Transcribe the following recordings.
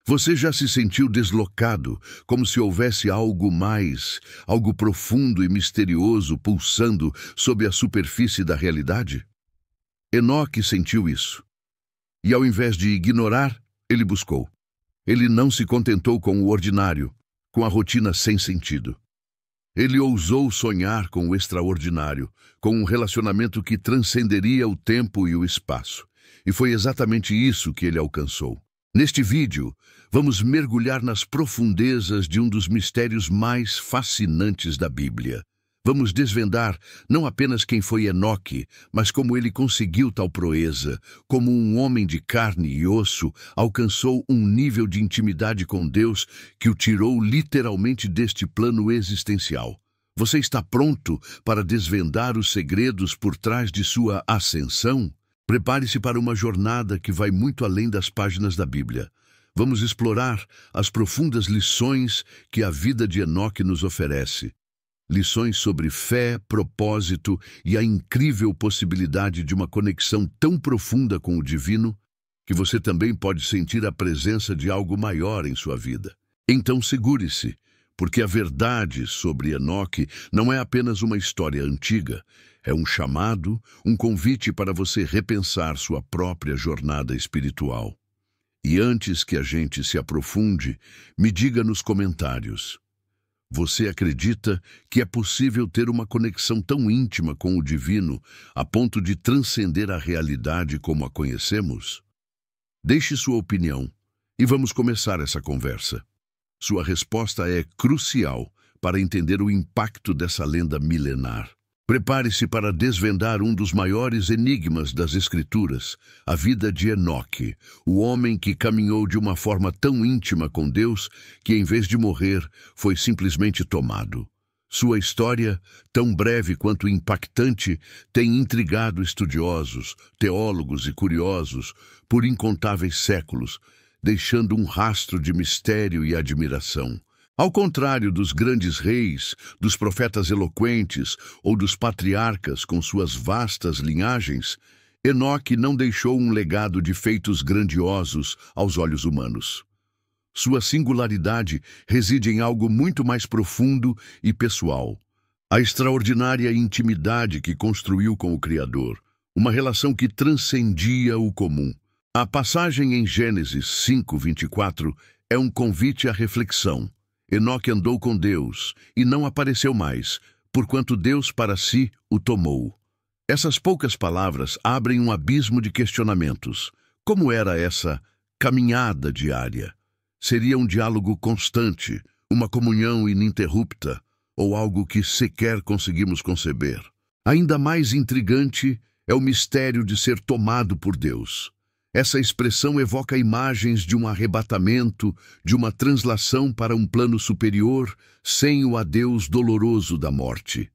Você já se sentiu deslocado, como se houvesse algo mais, algo profundo e misterioso pulsando sob a superfície da realidade? Enoque sentiu isso. E ao invés de ignorar, ele buscou. Ele não se contentou com o ordinário, com a rotina sem sentido. Ele ousou sonhar com o extraordinário, com um relacionamento que transcenderia o tempo e o espaço. E foi exatamente isso que ele alcançou. Neste vídeo, vamos mergulhar nas profundezas de um dos mistérios mais fascinantes da Bíblia. Vamos desvendar não apenas quem foi Enoque, mas como ele conseguiu tal proeza, como um homem de carne e osso alcançou um nível de intimidade com Deus que o tirou literalmente deste plano existencial. Você está pronto para desvendar os segredos por trás de sua ascensão? Prepare-se para uma jornada que vai muito além das páginas da Bíblia. Vamos explorar as profundas lições que a vida de Enoque nos oferece. Lições sobre fé, propósito e a incrível possibilidade de uma conexão tão profunda com o divino que você também pode sentir a presença de algo maior em sua vida. Então segure-se, porque a verdade sobre Enoque não é apenas uma história antiga, é um chamado, um convite para você repensar sua própria jornada espiritual. E antes que a gente se aprofunde, me diga nos comentários: você acredita que é possível ter uma conexão tão íntima com o divino a ponto de transcender a realidade como a conhecemos? Deixe sua opinião e vamos começar essa conversa. Sua resposta é crucial para entender o impacto dessa lenda milenar. Prepare-se para desvendar um dos maiores enigmas das Escrituras, a vida de Enoque, o homem que caminhou de uma forma tão íntima com Deus que, em vez de morrer, foi simplesmente tomado. Sua história, tão breve quanto impactante, tem intrigado estudiosos, teólogos e curiosos por incontáveis séculos, deixando um rastro de mistério e admiração. Ao contrário dos grandes reis, dos profetas eloquentes ou dos patriarcas com suas vastas linhagens, Enoque não deixou um legado de feitos grandiosos aos olhos humanos. Sua singularidade reside em algo muito mais profundo e pessoal. A extraordinária intimidade que construiu com o Criador, uma relação que transcendia o comum. A passagem em Gênesis 5:24 é um convite à reflexão. Enoque andou com Deus e não apareceu mais, porquanto Deus para si o tomou. Essas poucas palavras abrem um abismo de questionamentos. Como era essa caminhada diária? Seria um diálogo constante, uma comunhão ininterrupta, ou algo que sequer conseguimos conceber? Ainda mais intrigante é o mistério de ser tomado por Deus. Essa expressão evoca imagens de um arrebatamento, de uma translação para um plano superior, sem o adeus doloroso da morte.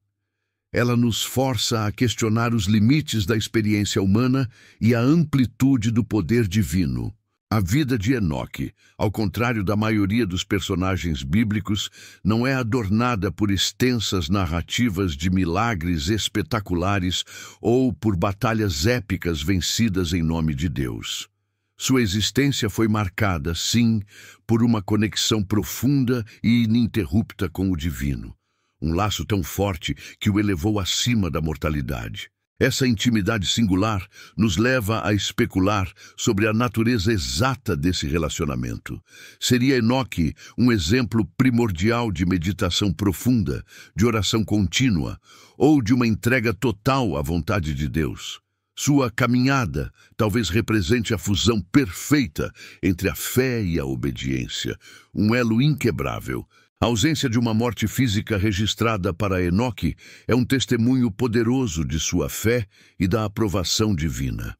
Ela nos força a questionar os limites da experiência humana e a amplitude do poder divino. A vida de Enoque, ao contrário da maioria dos personagens bíblicos, não é adornada por extensas narrativas de milagres espetaculares ou por batalhas épicas vencidas em nome de Deus. Sua existência foi marcada, sim, por uma conexão profunda e ininterrupta com o divino. Um laço tão forte que o elevou acima da mortalidade. Essa intimidade singular nos leva a especular sobre a natureza exata desse relacionamento. Seria Enoque um exemplo primordial de meditação profunda, de oração contínua, ou de uma entrega total à vontade de Deus? Sua caminhada talvez represente a fusão perfeita entre a fé e a obediência, um elo inquebrável. A ausência de uma morte física registrada para Enoque é um testemunho poderoso de sua fé e da aprovação divina.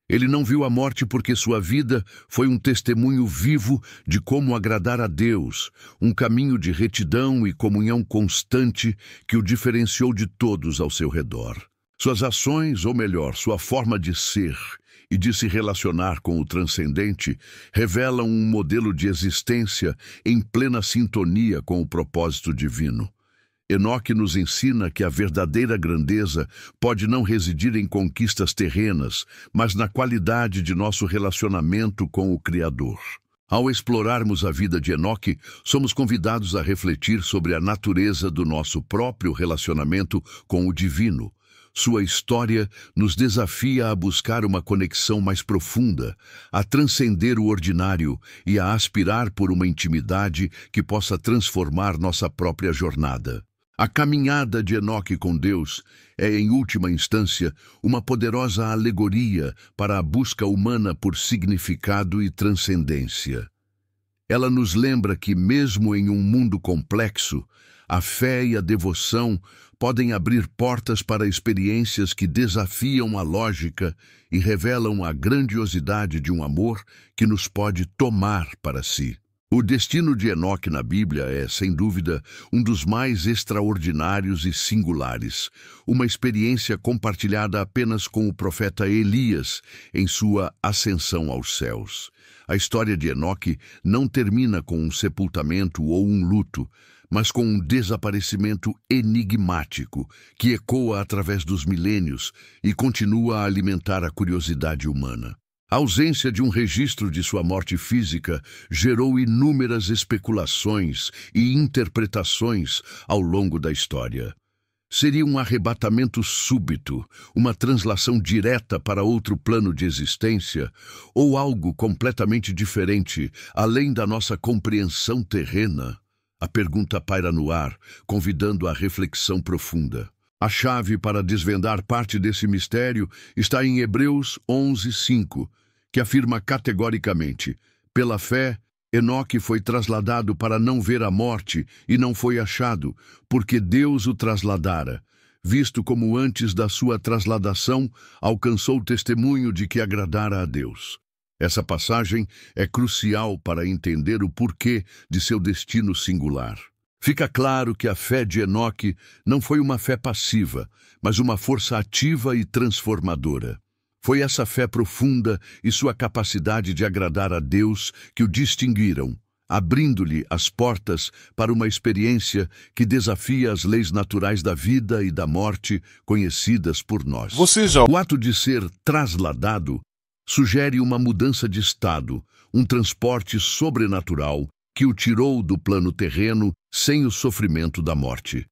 Ele não viu a morte porque sua vida foi um testemunho vivo de como agradar a Deus, um caminho de retidão e comunhão constante que o diferenciou de todos ao seu redor. Suas ações, ou melhor, sua forma de ser e de se relacionar com o transcendente, revelam um modelo de existência em plena sintonia com o propósito divino. Enoque nos ensina que a verdadeira grandeza pode não residir em conquistas terrenas, mas na qualidade de nosso relacionamento com o Criador. Ao explorarmos a vida de Enoque, somos convidados a refletir sobre a natureza do nosso próprio relacionamento com o divino. Sua história nos desafia a buscar uma conexão mais profunda, a transcender o ordinário e a aspirar por uma intimidade que possa transformar nossa própria jornada. A caminhada de Enoque com Deus é, em última instância, uma poderosa alegoria para a busca humana por significado e transcendência. Ela nos lembra que, mesmo em um mundo complexo, a fé e a devoção podem abrir portas para experiências que desafiam a lógica e revelam a grandiosidade de um amor que nos pode tomar para si. O destino de Enoque na Bíblia é, sem dúvida, um dos mais extraordinários e singulares, uma experiência compartilhada apenas com o profeta Elias em sua ascensão aos céus. A história de Enoque não termina com um sepultamento ou um luto, mas com um desaparecimento enigmático que ecoa através dos milênios e continua a alimentar a curiosidade humana. A ausência de um registro de sua morte física gerou inúmeras especulações e interpretações ao longo da história. Seria um arrebatamento súbito, uma translação direta para outro plano de existência, ou algo completamente diferente, além da nossa compreensão terrena? A pergunta paira no ar, convidando a reflexão profunda. A chave para desvendar parte desse mistério está em Hebreus 11:5, que afirma categoricamente: pela fé, Enoque foi trasladado para não ver a morte e não foi achado, porque Deus o trasladara, visto como antes da sua trasladação alcançou o testemunho de que agradara a Deus. Essa passagem é crucial para entender o porquê de seu destino singular. Fica claro que a fé de Enoque não foi uma fé passiva, mas uma força ativa e transformadora. Foi essa fé profunda e sua capacidade de agradar a Deus que o distinguiram, abrindo-lhe as portas para uma experiência que desafia as leis naturais da vida e da morte conhecidas por nós. O ato de ser trasladado sugere uma mudança de estado, um transporte sobrenatural que o tirou do plano terreno sem o sofrimento da morte.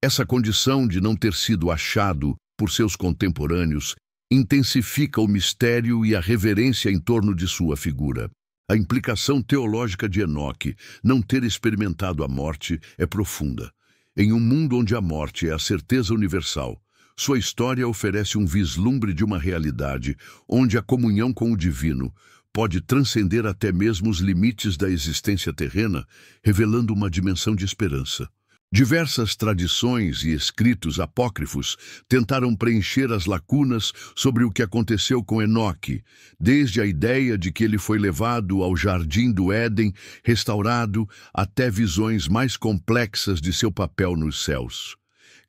Essa condição de não ter sido achado por seus contemporâneos intensifica o mistério e a reverência em torno de sua figura. A implicação teológica de Enoque não ter experimentado a morte é profunda. Em um mundo onde a morte é a certeza universal, sua história oferece um vislumbre de uma realidade onde a comunhão com o divino pode transcender até mesmo os limites da existência terrena, revelando uma dimensão de esperança. Diversas tradições e escritos apócrifos tentaram preencher as lacunas sobre o que aconteceu com Enoque, desde a ideia de que ele foi levado ao jardim do Éden, restaurado, até visões mais complexas de seu papel nos céus.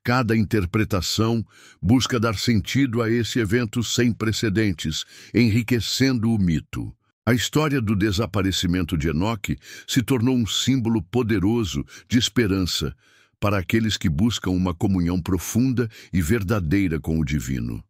Cada interpretação busca dar sentido a esse evento sem precedentes, enriquecendo o mito. A história do desaparecimento de Enoque se tornou um símbolo poderoso de esperança para aqueles que buscam uma comunhão profunda e verdadeira com o divino.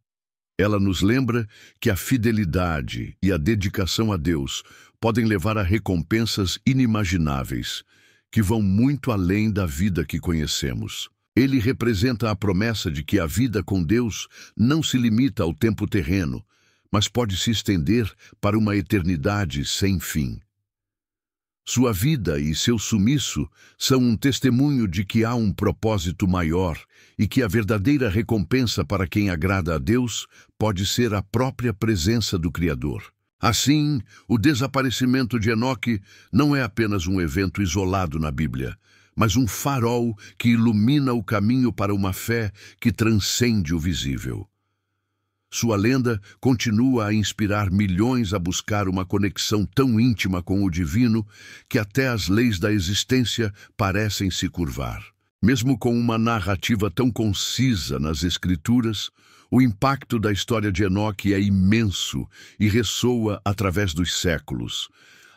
Ela nos lembra que a fidelidade e a dedicação a Deus podem levar a recompensas inimagináveis, que vão muito além da vida que conhecemos. Ele representa a promessa de que a vida com Deus não se limita ao tempo terreno, mas pode se estender para uma eternidade sem fim. Sua vida e seu sumiço são um testemunho de que há um propósito maior e que a verdadeira recompensa para quem agrada a Deus pode ser a própria presença do Criador. Assim, o desaparecimento de Enoque não é apenas um evento isolado na Bíblia, mas um farol que ilumina o caminho para uma fé que transcende o visível. Sua lenda continua a inspirar milhões a buscar uma conexão tão íntima com o divino que até as leis da existência parecem se curvar. Mesmo com uma narrativa tão concisa nas Escrituras, o impacto da história de Enoque é imenso e ressoa através dos séculos.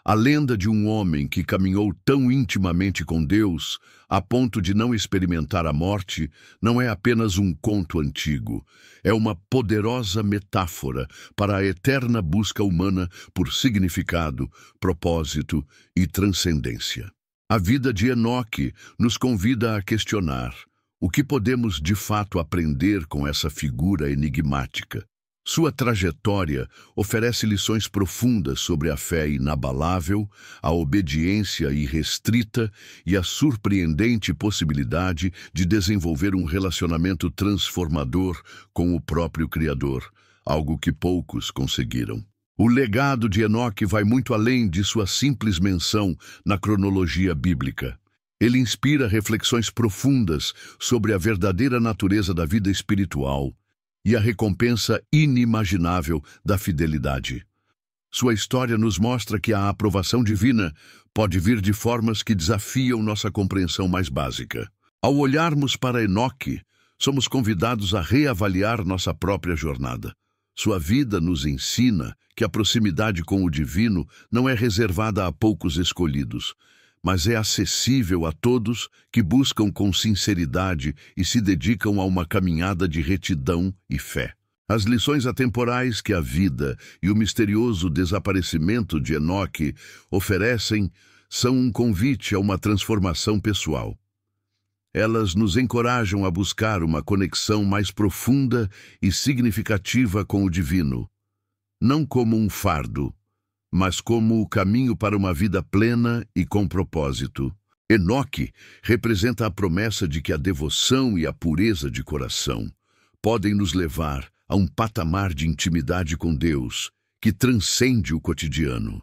A lenda de um homem que caminhou tão intimamente com Deus, a ponto de não experimentar a morte, não é apenas um conto antigo. É uma poderosa metáfora para a eterna busca humana por significado, propósito e transcendência. A vida de Enoque nos convida a questionar o que podemos de fato aprender com essa figura enigmática. Sua trajetória oferece lições profundas sobre a fé inabalável, a obediência irrestrita e a surpreendente possibilidade de desenvolver um relacionamento transformador com o próprio Criador, algo que poucos conseguiram. O legado de Enoque vai muito além de sua simples menção na cronologia bíblica. Ele inspira reflexões profundas sobre a verdadeira natureza da vida espiritual e a recompensa inimaginável da fidelidade. Sua história nos mostra que a aprovação divina pode vir de formas que desafiam nossa compreensão mais básica. Ao olharmos para Enoque, somos convidados a reavaliar nossa própria jornada. Sua vida nos ensina que a proximidade com o divino não é reservada a poucos escolhidos, mas é acessível a todos que buscam com sinceridade e se dedicam a uma caminhada de retidão e fé. As lições atemporais que a vida e o misterioso desaparecimento de Enoque oferecem são um convite a uma transformação pessoal. Elas nos encorajam a buscar uma conexão mais profunda e significativa com o divino, não como um fardo, mas como o caminho para uma vida plena e com propósito. Enoque representa a promessa de que a devoção e a pureza de coração podem nos levar a um patamar de intimidade com Deus que transcende o cotidiano.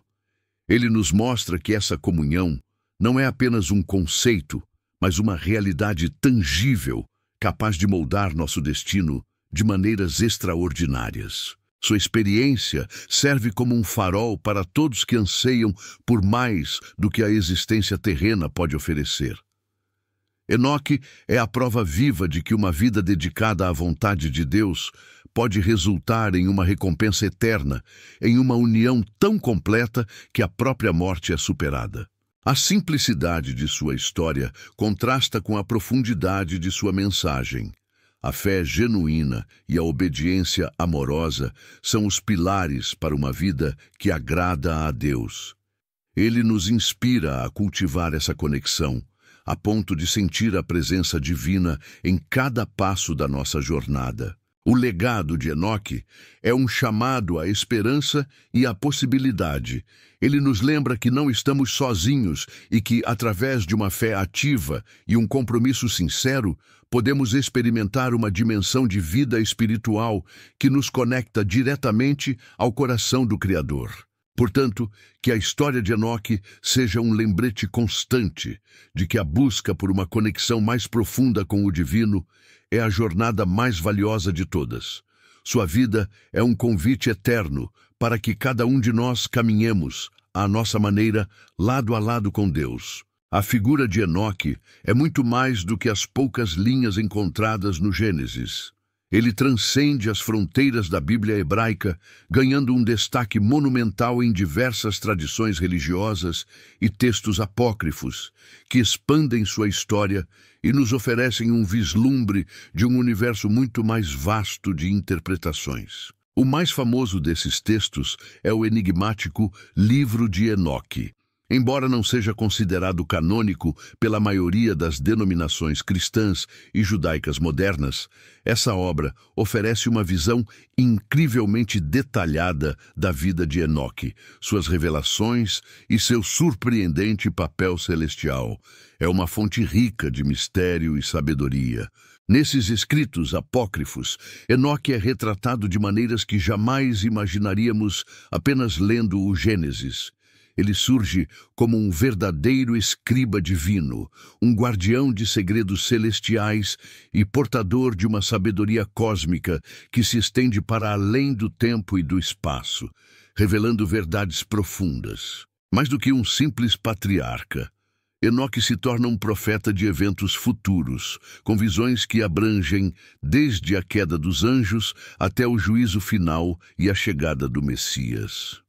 Ele nos mostra que essa comunhão não é apenas um conceito, mas uma realidade tangível, capaz de moldar nosso destino de maneiras extraordinárias. Sua experiência serve como um farol para todos que anseiam por mais do que a existência terrena pode oferecer. Enoque é a prova viva de que uma vida dedicada à vontade de Deus pode resultar em uma recompensa eterna, em uma união tão completa que a própria morte é superada. A simplicidade de sua história contrasta com a profundidade de sua mensagem. A fé genuína e a obediência amorosa são os pilares para uma vida que agrada a Deus. Ele nos inspira a cultivar essa conexão, a ponto de sentir a presença divina em cada passo da nossa jornada. O legado de Enoque é um chamado à esperança e à possibilidade. Ele nos lembra que não estamos sozinhos e que, através de uma fé ativa e um compromisso sincero, podemos experimentar uma dimensão de vida espiritual que nos conecta diretamente ao coração do Criador. Portanto, que a história de Enoque seja um lembrete constante de que a busca por uma conexão mais profunda com o divino é a jornada mais valiosa de todas. Sua vida é um convite eterno para que cada um de nós caminhemos, à nossa maneira, lado a lado com Deus. A figura de Enoque é muito mais do que as poucas linhas encontradas no Gênesis. Ele transcende as fronteiras da Bíblia hebraica, ganhando um destaque monumental em diversas tradições religiosas e textos apócrifos, que expandem sua história e nos oferecem um vislumbre de um universo muito mais vasto de interpretações. O mais famoso desses textos é o enigmático Livro de Enoque. Embora não seja considerado canônico pela maioria das denominações cristãs e judaicas modernas, essa obra oferece uma visão incrivelmente detalhada da vida de Enoque, suas revelações e seu surpreendente papel celestial. É uma fonte rica de mistério e sabedoria. Nesses escritos apócrifos, Enoque é retratado de maneiras que jamais imaginaríamos apenas lendo o Gênesis. Ele surge como um verdadeiro escriba divino, um guardião de segredos celestiais e portador de uma sabedoria cósmica que se estende para além do tempo e do espaço, revelando verdades profundas. Mais do que um simples patriarca, Enoque se torna um profeta de eventos futuros, com visões que abrangem desde a queda dos anjos até o juízo final e a chegada do Messias.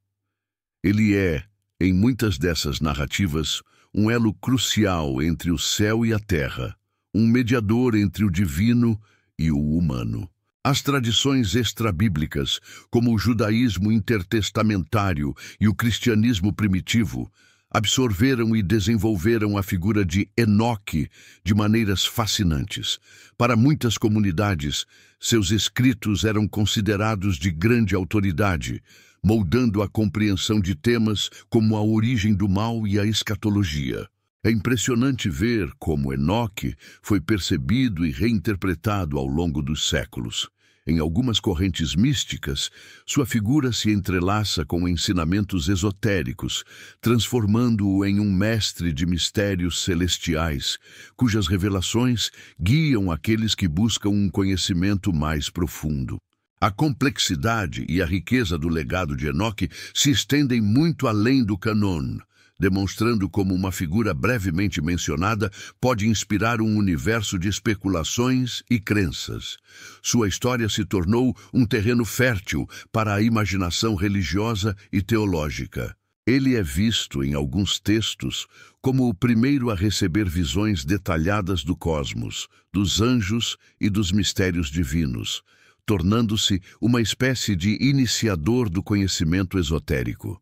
Ele é, em muitas dessas narrativas, um elo crucial entre o céu e a terra, um mediador entre o divino e o humano. As tradições extrabíblicas, como o judaísmo intertestamentário e o cristianismo primitivo, absorveram e desenvolveram a figura de Enoque de maneiras fascinantes. Para muitas comunidades, seus escritos eram considerados de grande autoridade, moldando a compreensão de temas como a origem do mal e a escatologia. É impressionante ver como Enoque foi percebido e reinterpretado ao longo dos séculos. Em algumas correntes místicas, sua figura se entrelaça com ensinamentos esotéricos, transformando-o em um mestre de mistérios celestiais, cujas revelações guiam aqueles que buscam um conhecimento mais profundo. A complexidade e a riqueza do legado de Enoque se estendem muito além do cânon, demonstrando como uma figura brevemente mencionada pode inspirar um universo de especulações e crenças. Sua história se tornou um terreno fértil para a imaginação religiosa e teológica. Ele é visto em alguns textos como o primeiro a receber visões detalhadas do cosmos, dos anjos e dos mistérios divinos, tornando-se uma espécie de iniciador do conhecimento esotérico.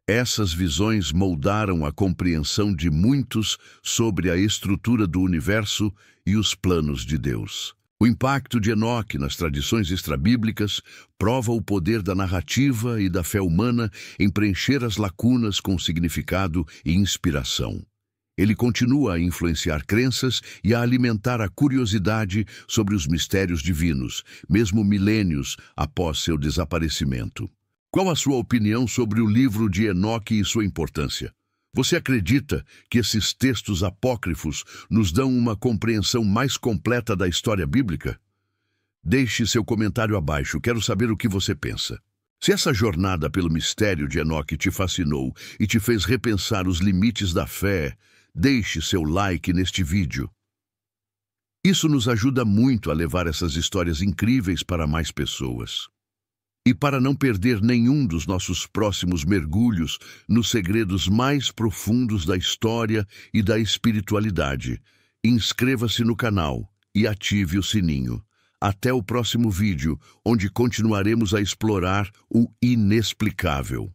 Essas visões moldaram a compreensão de muitos sobre a estrutura do universo e os planos de Deus. O impacto de Enoque nas tradições extrabíblicas prova o poder da narrativa e da fé humana em preencher as lacunas com significado e inspiração. Ele continua a influenciar crenças e a alimentar a curiosidade sobre os mistérios divinos, mesmo milênios após seu desaparecimento. Qual a sua opinião sobre o livro de Enoque e sua importância? Você acredita que esses textos apócrifos nos dão uma compreensão mais completa da história bíblica? Deixe seu comentário abaixo, quero saber o que você pensa. Se essa jornada pelo mistério de Enoque te fascinou e te fez repensar os limites da fé, deixe seu like neste vídeo. Isso nos ajuda muito a levar essas histórias incríveis para mais pessoas. E para não perder nenhum dos nossos próximos mergulhos nos segredos mais profundos da história e da espiritualidade, inscreva-se no canal e ative o sininho. Até o próximo vídeo, onde continuaremos a explorar o inexplicável.